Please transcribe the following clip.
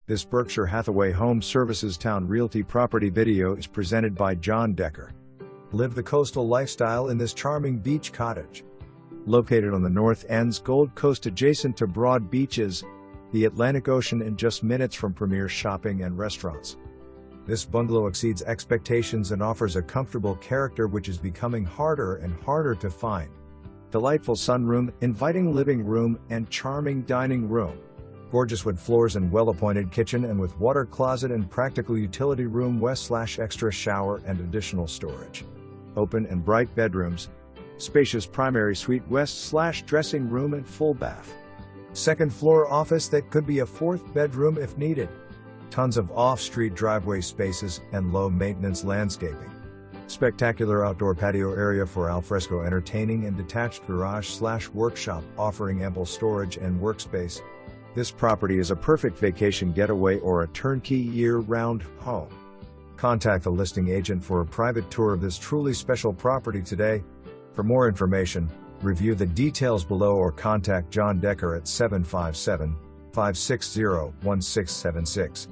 This Berkshire Hathaway Home Services Towne Realty property video is presented by John Decker. Live the coastal lifestyle in this charming beach cottage. Located on the North End's Gold Coast adjacent to broad beaches, the Atlantic Ocean and just minutes from premier shopping and restaurants. This bungalow exceeds expectations and offers a comfortable character which is becoming harder and harder to find. Delightful sunroom, inviting living room, and charming dining room. Gorgeous wood floors and well-appointed kitchen, and with water closet and practical utility room west/extra shower and additional storage. Open and bright bedrooms. Spacious primary suite west/dressing room and full bath. Second floor office that could be a fourth bedroom if needed. Tons of off-street driveway spaces and low-maintenance landscaping. Spectacular outdoor patio area for alfresco entertaining and detached garage/workshop offering ample storage and workspace. This property is a perfect vacation getaway or a turnkey year-round home. Contact the listing agent for a private tour of this truly special property today. For more information, review the details below or contact John Decker at 757-560-1676.